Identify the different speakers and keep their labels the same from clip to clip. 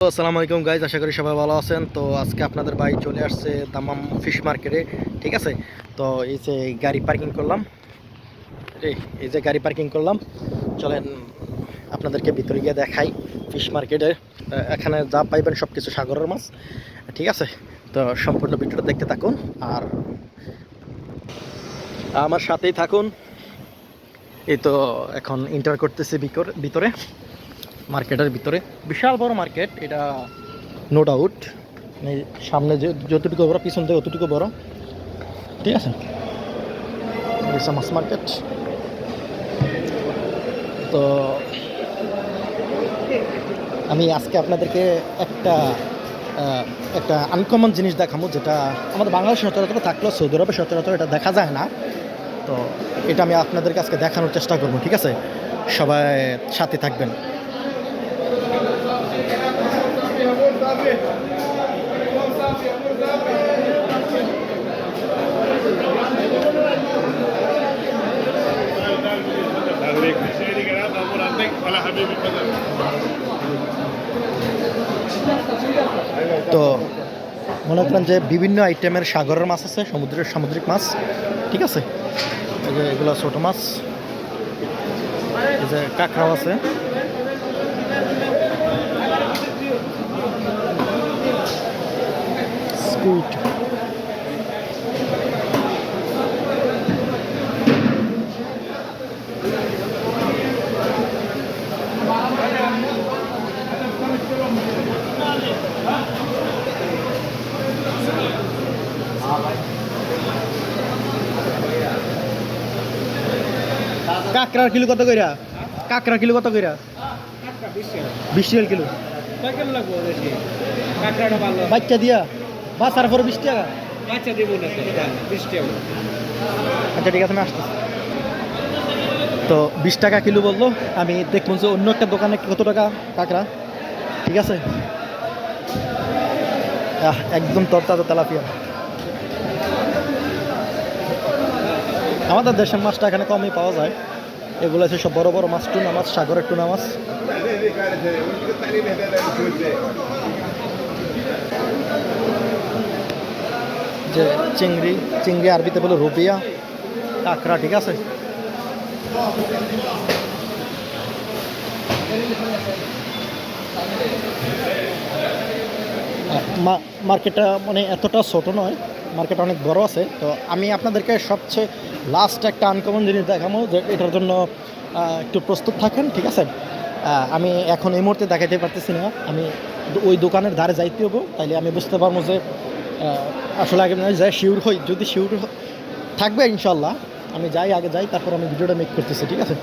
Speaker 1: আসসালামু আলাইকুম গাইজ, আশা করি সবাই ভালো আছেন। তো আজকে আপনাদের ভাই চলে আসছে দামাম ফিশ মার্কেটে। ঠিক আছে, তো এই যে গাড়ি পার্কিং করলাম, এই যে গাড়ি পার্কিং করলাম, চলেন আপনাদেরকে ভিতরে গিয়ে দেখাই ফিশ মার্কেটে। এখানে যা পাইবেন সব কিছু সাগরের মাছ। ঠিক আছে, তো সম্পূর্ণ ভিডিওটা দেখতে থাকুন আর আমার সাথেই থাকুন। এই তো এখন এন্টার করতেছে ভিতরে, মার্কেটের ভিতরে। বিশাল বড় মার্কেট এটা, নো ডাউট। সামনে যে যতটুকু বড়, পিছন থেকে অতটুকু বড়। ঠিক আছে, মাছ মার্কেট। তো আমি আজকে আপনাদেরকে একটা একটা আনকমন জিনিস দেখাবো, যেটা আমাদের বাংলাদেশে সচরাচর থাকলেও সৌদি আরবে সচরাচর এটা দেখা যায় না। তো এটা আমি আপনাদেরকে আজকে দেখানোর চেষ্টা করবো। ঠিক আছে, সবাই সাথে থাকবেন। তো মনে করেন যে বিভিন্ন আইটেমের সাগরের মাছ আছে, সামুদ্রিক মাছ। ঠিক আছে, এই যে এগুলো ছোটো মাছ, এই যে কাঁকড়াও আছে। স্কুইড, কাঁকড়ার কিলো কত কইরা? কাঁকড়ার কিলো কত কইরা? 20 টাকা কিলো। বাচ্চা দিয়া বাচ্চার পরে 20 টাকা। আচ্ছা ঠিক আছে, আমি আসতেছি। তো 20 টাকা কিলো বললো। আমি দেখবো যে অন্য একটা দোকানে কত টাকা কাঁকড়া। ঠিক আছে, একদম তরতাজা তেলাপিয়া। আমাদের দেশের মাছটা এখানে কমই পাওয়া যায়। এগুলো আছে সব বড় বড় মাছ, টুনা মাছ, সাগরের টুনা মাছ। যে চিংড়ি, চিংড়ি আরবিতে বলে রুবিয়া। কাঁকড়া, ঠিক আছে। মার্কেটটা মানে এতটা ছোট নয়, মার্কেট অনেক বড় আছে। তো আমি আপনাদেরকে সবচেয়ে লাস্ট একটা আনকমন জিনিস দেখাবো, যে এটার জন্য একটু প্রস্তুত থাকেন। ঠিক আছে, আমি এখন এই মুহূর্তে দেখাইতে পারতেছি না। আমি ওই দোকানের ধারে যাইতে হবো, তাইলে আমি বুঝতে পারবো যে আসলে আগে যাই শিওর হই। যদি শিওর থাকবে ইনশাল্লাহ আমি যাই, আগে যাই, তারপর আমি ভিডিওটা মেক করতেছি। ঠিক আছে,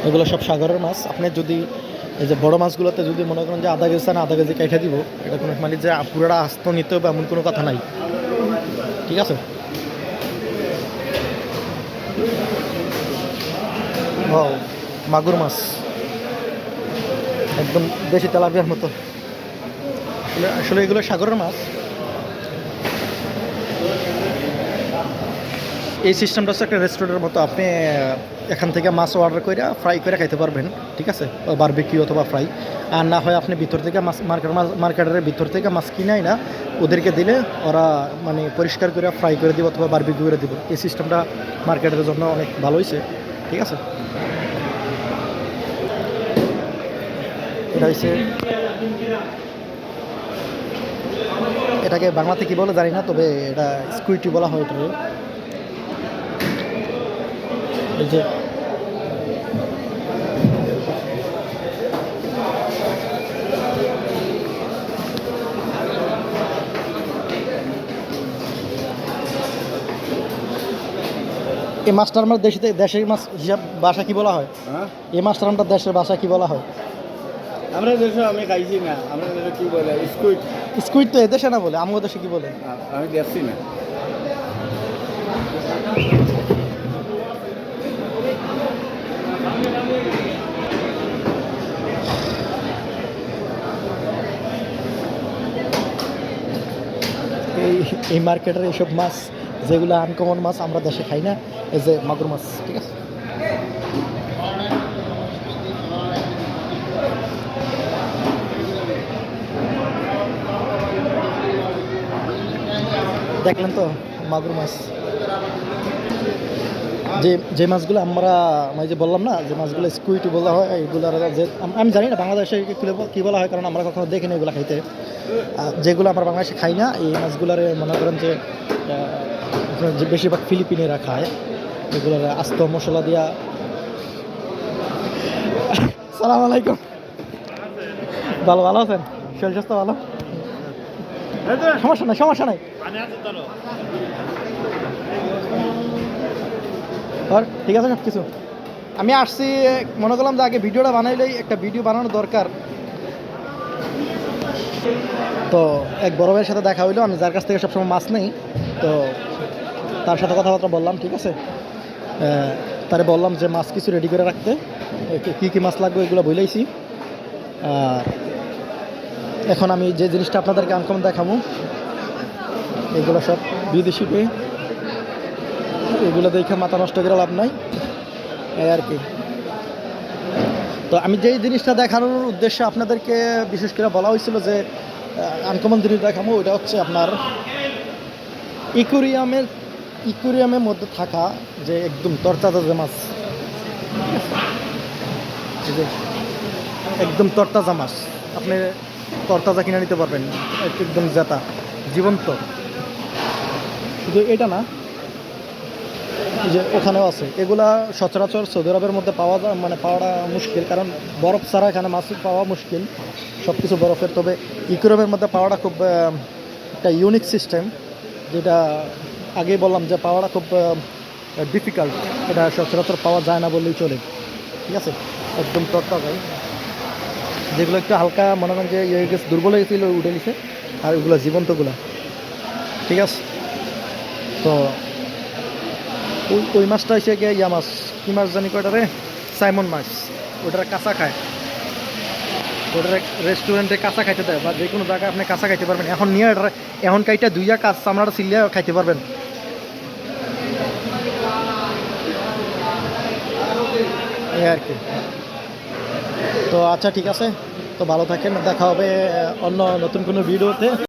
Speaker 1: এগুলো সব সাগরের মাছ। আপনি যদি এই যে বড় মাছগুলোতে যদি মনে করেন যে আধা কেজি না আধা কেজি কেটে দিব, এটা কোনো মানে যে পুরোটা আস্ত নিতে হবে এমন কোনো কথা নাই। ঠিক আছে, ও মাগুর মাছ একদম দেশি তেলাপিয়ার মতো। আসলে এগুলো সাগরের মাছ। এই সিস্টেমটা হচ্ছে একটা রেস্টুরেন্টের মতো। আপনি এখান থেকে মাছ অর্ডার করে ফ্রাই করে খাইতে পারবেন। ঠিক আছে, বারবিকিউ অথবা ফ্রাই। আর না হয় আপনি ভিতর থেকে মাছ মার্কেটের ভিতর থেকে মাছ কিনাই না, ওদেরকে দিলে ওরা মানে পরিষ্কার করে ফ্রাই করে দিব অথবা বারবিকিউ করে দিব। এই সিস্টেমটা মার্কেটের জন্য অনেক ভালো হয়েছে। ঠিক আছে, এটা হচ্ছে, এটাকে বাংলাতে কী বলে জানি না, তবে এটা স্কুইটি বলা হয় এটাকে। এই যে এই মাছটার আমরা দেশের মাছ হিসাব ভাষা কি বলা হয়? এই মাছটার আমরা দেশের ভাষা কি বলা হয়?
Speaker 2: আমরা দেশে আমি খাইছি না, আমরা দেশে কি বলে স্কুইড।
Speaker 1: স্কুইড তো এদেশে না বলে, আমাদের দেশে কি বলে?
Speaker 2: আমি দেখছি না।
Speaker 1: এই এই মার্কেটের এইসব মাছ যেগুলো আনকমন মাছ আমরা দেশে খাই না, এই যে মাগুর মাছ, ঠিক আছে। দেখলেন তো মাগুর মাছ, যে মাছগুলো আমরা মানে যে বললাম না যে মাছগুলো স্কুইট বলা হয়, এইগুলোর যে আমি জানি না বাংলাদেশে কী বলা হয়, কারণ আমরা কখনো দেখিনি এগুলো খাইতে। যেগুলো আমরা বাংলাদেশে খাই না এই মাছগুলোর মনে করেন যে যে বেশিরভাগ ফিলিপিনিরা খায়, এগুলোর আস্ত মশলা দিয়া। সালাম আলাইকুম, ভালো ভালো আছেন? শরীর স্বাস্থ্য ভালো? সমস্যা নাই, সমস্যা নাই। আর ঠিক আছে সব কিছু। আমি আসছি, মনে করলাম যে আগে ভিডিওটা বানাইলেই, একটা ভিডিও বানানো দরকার। তো এক বড় ভাইয়ের সাথে দেখা হইলো, আমি যার কাছ থেকে সবসময় মাছ নেই, তো তার সাথে কথাবার্তা বললাম, ঠিক আছে। তারে বললাম যে মাছ কিছু রেডি করে রাখতে, কী কী মাছ লাগবে এগুলো বলেইছি। আর এখন আমি যে জিনিসটা আপনাদেরকে আনকমন দেখাবো, এগুলো সব বিদেশি পে, এগুলো দেখে মাথা নষ্ট করে লাভ নাই, এই আর কি। তো আমি যেই জিনিসটা দেখানোর উদ্দেশ্যে আপনাদেরকে বিশেষ করে বলা হয়েছিল যে আনকমন জিনিস দেখাবো, ওইটা হচ্ছে আপনার ইকুরিয়ামের মধ্যে থাকা যে একদম তরতাজা যে মাছ, একদম তরতাজা মাছ আপনি তরতাজা কিনে নিতে পারবেন, একদম জেতা জীবন্ত। শুধু এটা না, যে ওখানেও আছে, এগুলা সচরাচর সৌদি আরবের মধ্যে পাওয়া যায়, মানে পাওয়াটা মুশকিল, কারণ বরফ ছাড়া এখানে মাছ পাওয়া মুশকিল, সব কিছু বরফের। তবে ইউরোপের মধ্যে পাওয়াটা খুব একটা ইউনিক সিস্টেম, যেটা আগেই বললাম যে পাওয়াটা খুব ডিফিকাল্ট, এটা সচরাচর পাওয়া যায় না বললেই চলে, ঠিক আছে। একদম তরতা যায়, যেগুলো একটু হালকা মনে করেন যে ইয়ে গেছে, দুর্বল হয়ে গেছিলো, উঠে গেছে, আর ওইগুলো জীবন্তগুলো, ঠিক আছে। তো ওই মাছটা হচ্ছে গিয়ে ইয়া মাছ, কী মাছ জানি কয়টা রে, সাইমন মাছ, ওটার কাঁচা খায়, ওটার রেস্টুরেন্টে কাঁচা খাইতে দেয়, বা যে কোনো জায়গায় আপনি কাঁচা খাইতে পারবেন। এখন নিয়ে এখন কাইটা দুইয়া কাজ চামড়াটা সিলিয়া খাইতে পারবেন, এই আর কি। তো আচ্ছা ঠিক আছে, তো ভালো থাকেন, দেখা হবে অন্য নতুন কোনো ভিডিওতে।